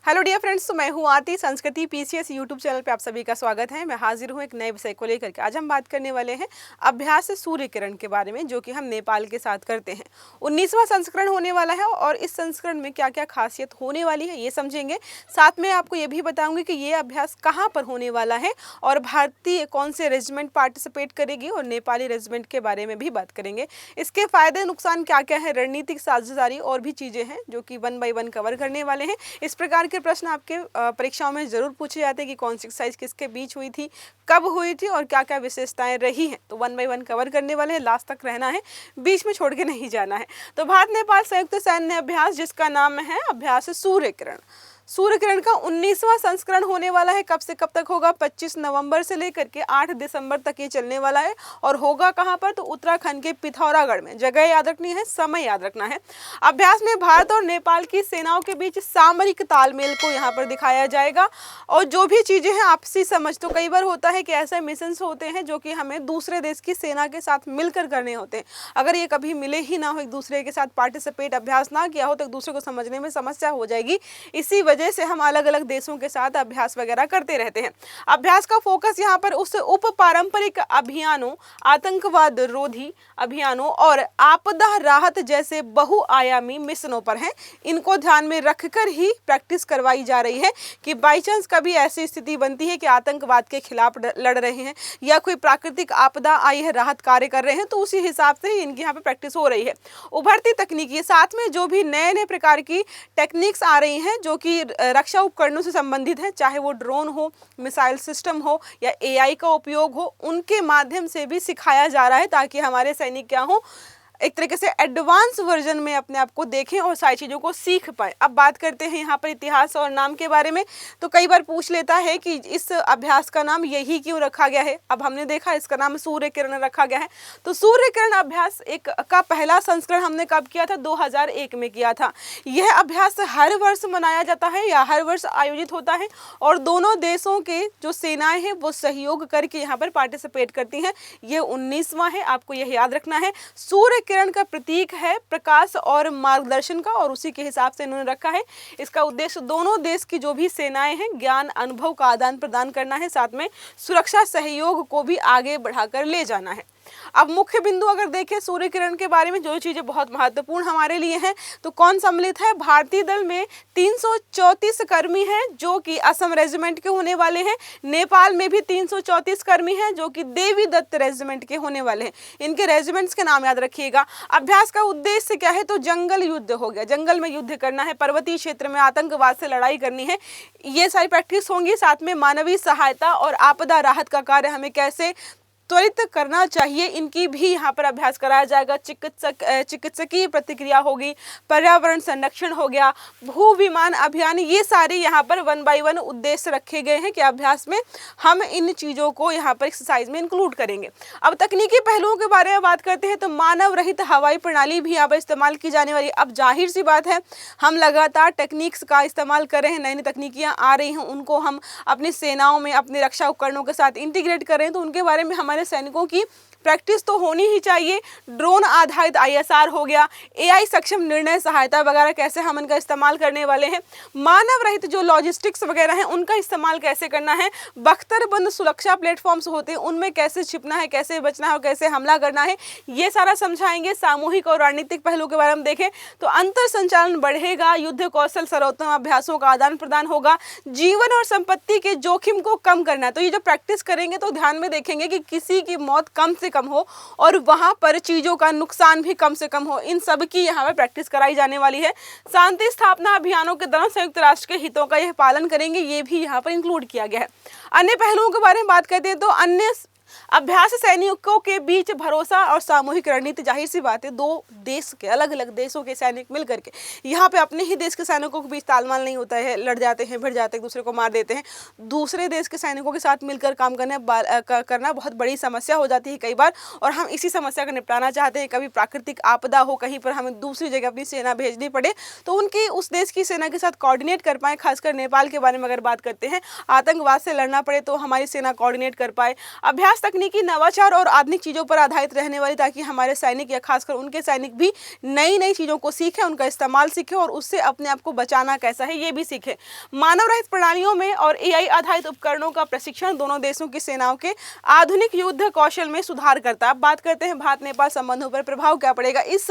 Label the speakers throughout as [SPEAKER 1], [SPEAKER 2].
[SPEAKER 1] Hello dear friends, तो मैं हूँ आरती। संस्कृति पीसीएस यूट्यूब चैनल पे आप सभी का स्वागत है। मैं हाजिर हूँ एक नए विषय को लेकर के। आज हम बात करने वाले हैं अभ्यास सूर्य किरण के बारे में, जो कि हम नेपाल के साथ करते हैं। 19वां संस्करण होने वाला है और इस संस्करण में क्या क्या खासियत होने वाली है ये समझेंगे। साथ में आपको ये भी बताऊंगी कि ये अभ्यास कहाँ पर होने वाला है और भारतीय कौन से रेजिमेंट पार्टिसिपेट करेगी और नेपाली रेजिमेंट के बारे में भी बात करेंगे। इसके फायदे नुकसान क्या क्या है, रणनीतिक साझेदारी और भी चीज़ें हैं जो कि 1 बाय 1 कवर करने वाले हैं। इस प्रकार के प्रश्न आपके परीक्षाओं में जरूर पूछे जाते हैं कि कौन सी एक्सरसाइज किसके बीच हुई थी, कब हुई थी और क्या क्या विशेषताएं रही हैं। तो 1 बाय 1 कवर करने वाले हैं, लास्ट तक रहना है, बीच में छोड़ के नहीं जाना है। तो भारत नेपाल संयुक्त सैन्य अभ्यास, जिसका नाम है अभ्यास सूर्य किरण। सूर्य किरण का 19वां संस्करण होने वाला है। कब से कब तक होगा? 25 नवंबर से लेकर के 8 दिसंबर तक ये चलने वाला है। और होगा कहाँ पर? तो उत्तराखंड के पिथौरागढ़ में। जगह याद रखनी है, समय याद रखना है। अभ्यास में भारत और नेपाल की सेनाओं के बीच सामरिक तालमेल को यहाँ पर दिखाया जाएगा। और जो भी चीजें हैं आपसी समझ, तो कई बार होता है कि ऐसे मिशंस होते हैं जो कि हमें दूसरे देश की सेना के साथ मिलकर करने होते हैं। अगर ये कभी मिले ही ना हो, एक दूसरे के साथ पार्टिसिपेट अभ्यास ना किया हो, तो एक दूसरे को समझने में समस्या हो जाएगी। इसी वजह से हम अलग अलग देशों के साथ अभ्यास वगैरह करते रहते हैं। अभ्यास का फोकस यहाँ पर उस उप पारंपरिक अभियानों, आतंकवाद रोधी अभियानों और आपदा राहत जैसे बहुआयामी मिशनों पर है। इनको ध्यान में रखकर ही प्रैक्टिस करवाई जा रही है कि बाई चांस कभी ऐसी स्थिति बनती है कि आतंकवाद के खिलाफ लड़ रहे हैं या कोई प्राकृतिक आपदा आई है, राहत कार्य कर रहे हैं, तो उसी हिसाब से ही इनकी यहाँ पे प्रैक्टिस हो रही है। उभरती तकनीकी, साथ में जो भी नए नए प्रकार की टेक्निक्स आ रही हैं जो कि रक्षा उपकरणों से संबंधित है, चाहे वो ड्रोन हो, मिसाइल सिस्टम हो या एआई का उपयोग हो, उनके माध्यम से भी सिखाया जा रहा है ताकि हमारे सैनिक क्या हो, एक तरीके से एडवांस वर्जन में अपने आप को देखें और सारी चीज़ों को सीख पाए। अब बात करते हैं यहाँ पर इतिहास और नाम के बारे में। तो कई बार पूछ लेता है कि इस अभ्यास का नाम यही क्यों रखा गया है। अब हमने देखा इसका नाम सूर्य किरण रखा गया है। तो सूर्य किरण अभ्यास एक का पहला संस्करण हमने कब किया था? 2001 में किया था। यह अभ्यास हर वर्ष मनाया जाता है या हर वर्ष आयोजित होता है और दोनों देशों के जो सेनाएं हैं वो सहयोग करके यहाँ पर पार्टिसिपेट करती हैं। ये 19वां है, आपको यह याद रखना है। सूर्य किरण का प्रतीक है प्रकाश और मार्गदर्शन का, और उसी के हिसाब से इन्होंने रखा है। इसका उद्देश्य दोनों देश की जो भी सेनाएं हैं, ज्ञान अनुभव का आदान प्रदान करना है, साथ में सुरक्षा सहयोग को भी आगे बढ़ाकर ले जाना है। अब मुख्य बिंदु अगर देखें सूर्य किरण के बारे में, जो चीजें बहुत महत्वपूर्ण हमारे लिए हैं, तो कौन सम्मिलित है? भारतीय दल में 334 कर्मी हैं जो कि असम रेजिमेंट के होने वाले हैं। नेपाल में भी 334 कर्मी हैं जो कि देवी दत्त रेजिमेंट के होने वाले हैं। इनके रेजिमेंट्स के नाम याद रखिएगा। अभ्यास का उद्देश्य क्या है? तो जंगल युद्ध हो गया, जंगल में युद्ध करना है, पर्वतीय क्षेत्र में आतंकवाद से लड़ाई करनी है, ये सारी प्रैक्टिस होंगी। साथ में मानवीय सहायता और आपदा राहत का कार्य हमें कैसे त्वरित करना चाहिए, इनकी भी यहाँ पर अभ्यास कराया जाएगा। चिकित्सकीय प्रतिक्रिया होगी, पर्यावरण संरक्षण हो गया, भू विमान अभियान, ये सारे यहाँ पर 1 बाय 1 उद्देश्य रखे गए हैं कि अभ्यास में हम इन चीज़ों को यहाँ पर एक्सरसाइज में इंक्लूड करेंगे। अब तकनीकी पहलुओं के बारे में बात करते हैं तो मानव रहित हवाई प्रणाली भी यहाँ पर इस्तेमाल की जाने वाली। अब जाहिर सी बात है, हम लगातार टेक्निक्स का इस्तेमाल कर रहे हैं, नई नई तकनीकियाँ आ रही हैं, उनको हम अपनी सेनाओं में, अपने रक्षा उपकरणों के साथ इंटीग्रेट कर रहे हैं, तो उनके बारे में हमारे सैनिकों की प्रैक्टिस तो होनी ही चाहिए। ड्रोन आधारित आईएसआर हो गया, एआई सक्षम निर्णय सहायता वगैरह कैसे हम इनका इस्तेमाल करने वाले हैं, मानव रहित जो लॉजिस्टिक्स वगैरह हैं उनका इस्तेमाल कैसे करना है, बख्तरबंद सुरक्षा प्लेटफॉर्म्स होते हैं उनमें कैसे छिपना है, कैसे बचना है और कैसे हमला करना है, ये सारा समझाएंगे। सामूहिक और रणनीतिक पहलू के बारे में देखें तो अंतर संचालन बढ़ेगा, युद्ध कौशल सर्वोत्तम अभ्यासों का आदान प्रदान होगा, जीवन और संपत्ति के जोखिम को कम करना है। तो ये जो प्रैक्टिस करेंगे तो ध्यान में देखेंगे कि किसी की मौत कम से कम हो और वहां पर चीजों का नुकसान भी कम से कम हो, इन सब की यहाँ पर प्रैक्टिस कराई जाने वाली है। शांति स्थापना अभियानों के दौरान संयुक्त राष्ट्र के हितों का यह पालन करेंगे, ये भी यहाँ पर इंक्लूड किया गया है। अन्य पहलुओं के बारे में बात करते हैं तो अन्य अभ्यास सैनिकों के बीच भरोसा और सामूहिक रणनीति, जाहिर सी बात है, दो देश के, अलग अलग देशों के सैनिक मिलकर के, यहाँ पे अपने ही देश के सैनिकों के बीच तालमेल नहीं होता है, लड़ जाते हैं, भिड़ जाते हैं, एक दूसरे को मार देते हैं। दूसरे देश के सैनिकों के साथ मिलकर काम करना बहुत बड़ी समस्या हो जाती है कई बार, और हम इसी समस्या का निपटाना चाहते हैं। कभी प्राकृतिक आपदा हो, कहीं पर हमें दूसरी जगह अपनी सेना भेजनी पड़े, तो उनकी उस देश की सेना के साथ कोऑर्डिनेट कर पाए। खासकर नेपाल के बारे में अगर बात करते हैं, आतंकवाद से लड़ना पड़े तो हमारी सेना कोऑर्डिनेट कर पाए। अभ्यास तकनीकी नवाचार और आधुनिक चीज़ों पर आधारित रहने वाली, ताकि हमारे सैनिक या खासकर उनके सैनिक भी नई नई चीज़ों को सीखें, उनका इस्तेमाल सीखें और उससे अपने आप को बचाना कैसा है ये भी सीखें। मानव रहित प्रणालियों में और AI आधारित उपकरणों का प्रशिक्षण दोनों देशों की सेनाओं के आधुनिक युद्ध कौशल में सुधार करता है। अब बात करते हैं भारत नेपाल संबंधों पर प्रभाव क्या पड़ेगा इस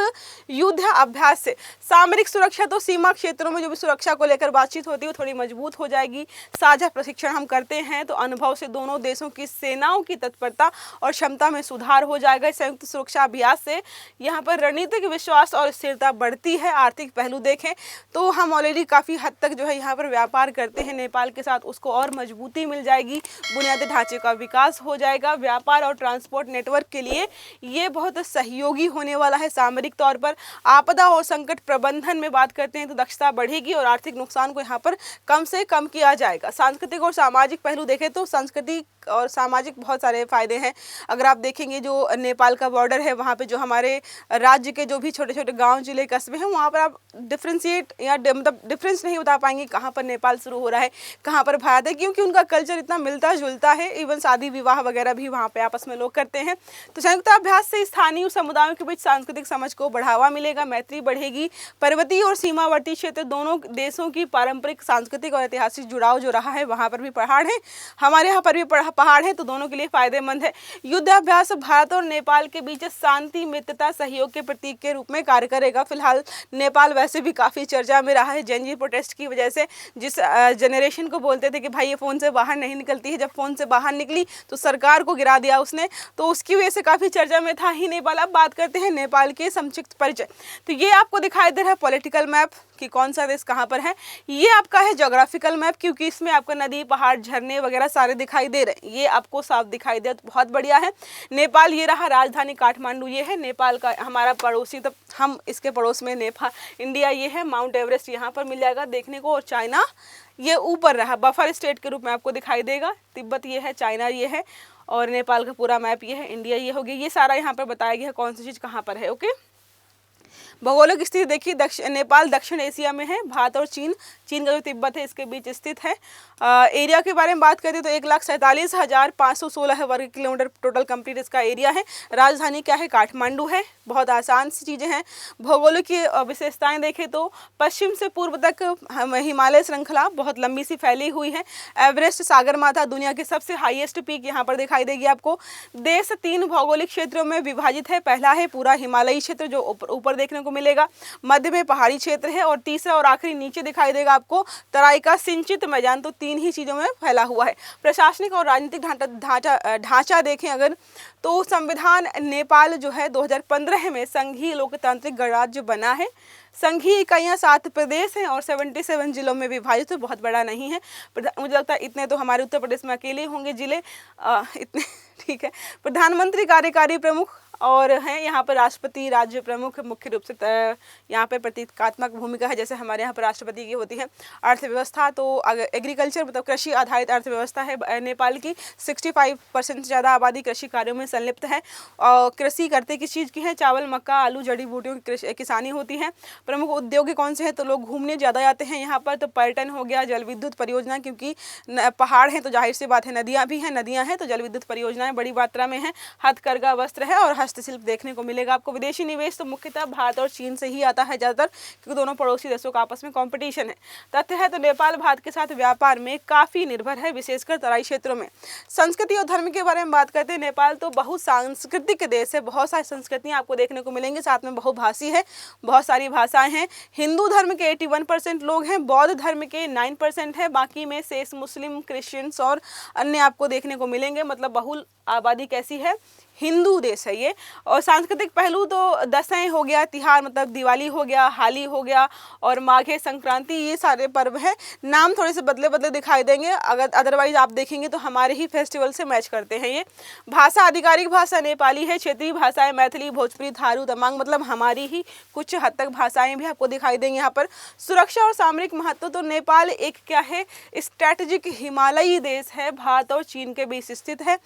[SPEAKER 1] युद्ध अभ्यास से। सामरिक सुरक्षा, तो सीमा क्षेत्रों में जो भी सुरक्षा को लेकर बातचीत होती है वो थोड़ी मजबूत हो जाएगी। साझा प्रशिक्षण हम करते हैं तो अनुभव से दोनों देशों की सेनाओं की तत्परता और क्षमता में सुधार हो जाएगा। संयुक्त सुरक्षा अभ्यास से यहाँ पर रणनीतिक विश्वास और स्थिरता बढ़ती है। आर्थिक पहलू देखें तो हम ऑलरेडी काफ़ी हद तक जो है यहाँ पर व्यापार करते हैं नेपाल के साथ, उसको और मजबूती मिल जाएगी, बुनियादी ढांचे का विकास हो जाएगा। व्यापार और ट्रांसपोर्ट नेटवर्क के लिए ये बहुत सहयोगी होने वाला है। सामरिक तौर पर आपदा और संकट प्रबंधन में बात करते हैं तो दक्षता बढ़ेगी और आर्थिक नुकसान को यहाँ पर कम से कम किया जाएगा। सांस्कृतिक और सामाजिक पहलू देखें तो सांस्कृतिक और सामाजिक बहुत सारे फायदे हैं। अगर आप देखेंगे जो नेपाल का बॉर्डर है वहाँ पे जो हमारे राज्य के जो भी छोटे छोटे गांव जिले कस्बे हैं वहाँ पर आप डिफ्रेंशिएट या मतलब डिफरेंस नहीं बता पाएंगे कहाँ पर नेपाल शुरू हो रहा है कहाँ पर भारत है, क्योंकि उनका कल्चर इतना मिलता जुलता है। इवन शादी विवाह वगैरह भी वहाँ पे आपस में लोग करते हैं। तो संयुक्त अभ्यास से स्थानीय समुदायों के बीच सांस्कृतिक समझ को बढ़ावा मिलेगा, मैत्री बढ़ेगी। पर्वतीय और सीमावर्ती क्षेत्र दोनों देशों की पारंपरिक सांस्कृतिक और ऐतिहासिक जुड़ाव जो रहा है, वहाँ पर भी पहाड़ है, हमारे यहाँ पर भी पहाड़ है, तो दोनों के लिए फायदेमंद है। युद्ध अभ्यास भारत और नेपाल के बीच शांति, मित्रता, सहयोग के प्रतीक के रूप में कार्य करेगा। फिलहाल नेपाल वैसे भी काफ़ी चर्चा में रहा है जेन जी प्रोटेस्ट की वजह से। जिस जनरेशन को बोलते थे कि भाई ये फ़ोन से बाहर नहीं निकलती है, जब फ़ोन से बाहर निकली तो सरकार को गिरा दिया उसने, तो उसकी वजह से काफ़ी चर्चा में था ही नेपाल। अब बात करते हैं नेपाल के संक्षिप्त परिचय। तो ये आपको दिखाई दे रहा है पॉलिटिकल मैप कि कौन सा देश कहाँ पर है। ये आपका है ज्योग्राफिकल मैप, क्योंकि इसमें आपको नदी, पहाड़, झरने वगैरह सारे दिखाई दे रहे हैं। ये आपको साफ दिखाई दे तो बहुत बढ़िया है। नेपाल ये रहा, राजधानी काठमांडू ये है नेपाल का, हमारा पड़ोसी, तो हम इसके पड़ोस में नेपाल, इंडिया ये है। माउंट एवरेस्ट यहाँ पर मिल जाएगा देखने को, और चाइना ये ऊपर रहा, बफर स्टेट के रूप में आपको दिखाई देगा। तिब्बत ये है, चाइना ये है, और नेपाल का पूरा मैप ये है, इंडिया ये हो गया। ये सारा यहाँ पर बताया गया है कौन सी चीज़ कहाँ पर है। ओके, भौगोलिक स्थिति देखिए, नेपाल दक्षिण एशिया में है। भारत और चीन का जो तिब्बत है इसके बीच स्थित है। एरिया के बारे में बात करें तो 1,47,516 वर्ग किलोमीटर टोटल कंप्लीट इसका एरिया है। राजधानी क्या है? काठमांडू है। बहुत आसान सी चीज़ें हैं। भौगोलिक की विशेषताएं देखें तो पश्चिम से पूर्व तक हिमालय श्रृंखला बहुत लंबी सी फैली हुई है। एवरेस्ट सागरमाथा दुनिया की सबसे हाईएस्ट पीक यहाँ पर दिखाई देगी आपको। देश 3 भौगोलिक क्षेत्रों में विभाजित है। पहला है पूरा हिमालयी क्षेत्र जो ऊपर देखने को मिलेगा, मध्य में पहाड़ी क्षेत्र है, और तीसरा और आखिरी नीचे दिखाई देगा आपको तराई का सिंचित मैदान। तो 3 ही चीज़ों में फैला हुआ है। प्रशासनिक और राजनीतिक ढांचा देखें अगर तो संविधान नेपाल जो है 2015 में संघीय लोकतांत्रिक गणराज्य बना है। संघीय इकाइयाँ 7 प्रदेश हैं और 77 जिलों में विभाजित, तो बहुत बड़ा नहीं है। मुझे लगता है इतने तो हमारे उत्तर प्रदेश में अकेले होंगे जिले, इतने ठीक है। प्रधानमंत्री, कार्यकारी प्रमुख और हैं यहाँ पर राष्ट्रपति, राज्य प्रमुख मुख्य रूप से यहाँ पर प्रतीकात्मक भूमिका है, जैसे हमारे यहाँ पर राष्ट्रपति की होती है। अर्थव्यवस्था तो एग्रीकल्चर मतलब कृषि आधारित अर्थव्यवस्था है नेपाल की। 65% से ज़्यादा आबादी कृषि कार्यों में संलिप्त है। और कृषि करते किस चीज़ की है? चावल, मक्का, आलू, जड़ी बूटियों की किसानी होती है। प्रमुख उद्योग कौन से हैं? तो लोग घूमने ज़्यादा जाते हैं यहाँ पर, तो पर्यटन हो गया, जल विद्युत परियोजना, क्योंकि पहाड़ हैं तो जाहिर सी बात है नदियाँ भी हैं, नदियाँ हैं तो जल विद्युत परियोजनाएँ बड़ी मात्रा में हैं। हथकरघा वस्त्र है और हस्तशिल्प देखने को मिलेगा आपको। विदेशी निवेश तो मुख्यतः भारत और चीन से ही आता है ज़्यादातर, क्योंकि दोनों पड़ोसी देशों का आपस में कंपटीशन है। तथ्य है तो नेपाल भारत के साथ व्यापार में काफ़ी निर्भर है, विशेषकर तराई क्षेत्रों में। संस्कृति और धर्म के बारे में बात करते हैं, नेपाल तो बहुत सांस्कृतिक देश है, बहुत सारी संस्कृतियाँ आपको देखने को मिलेंगी, साथ में बहुभाषी है, बहुत सारी भाषाएं हैं। हिंदू धर्म के 81% लोग हैं, बौद्ध धर्म के 9% है, बाकी में शेष मुस्लिम, क्रिश्चियंस और अन्य आपको देखने को मिलेंगे। मतलब बहुल आबादी कैसी है? हिंदू देश है ये। और सांस्कृतिक पहलू तो दशएं हो गया, तिहार मतलब दिवाली हो गया, हाली हो गया, और माघे संक्रांति, ये सारे पर्व हैं। नाम थोड़े से बदले बदले दिखाई देंगे, अगर अदरवाइज आप देखेंगे तो हमारे ही फेस्टिवल से मैच करते हैं ये। भाषा, आधिकारिक भाषा नेपाली है। क्षेत्रीय भाषाएं मैथिली, भोजपुरी, थारू, तमांग, मतलब हमारी ही कुछ हद तक भाषाएं भी आपको दिखाई देंगी यहाँ पर। सुरक्षा और सामरिक महत्व तो नेपाल एक क्या है? स्ट्रैटेजिक हिमालयी देश है, भारत और चीन के बीच स्थित है।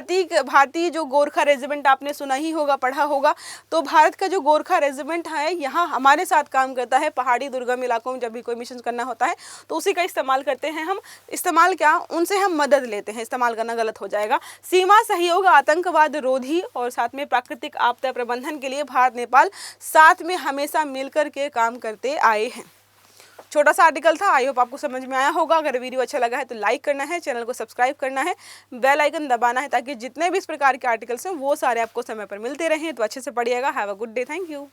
[SPEAKER 1] भारतीय जो गोरखा रेजिमेंट आपने सुना ही होगा, पढ़ा होगा। तो भारत का जो गोरखा रेजिमेंट है यहाँ हमारे साथ काम करता है। पहाड़ी दुर्गम इलाकों में जब भी कोई मिशन करना होता है तो उसी का इस्तेमाल करते हैं हम। इस्तेमाल क्या, उनसे हम मदद लेते हैं, इस्तेमाल करना गलत हो जाएगा। सीमा सहयोग, आतंकवाद रोधी और साथ में प्राकृतिक आपदा प्रबंधन के लिए भारत नेपाल साथ में हमेशा मिलकर के काम करते आए हैं। छोटा सा आर्टिकल था, आई होप आपको समझ में आया होगा। अगर वीडियो अच्छा लगा है तो लाइक करना है, चैनल को सब्सक्राइब करना है, बेल आइकन दबाना है ताकि जितने भी इस प्रकार के आर्टिकल्स हैं वो सारे आपको समय पर मिलते रहें। तो अच्छे से पढ़िएगा। Have a good day. Thank you.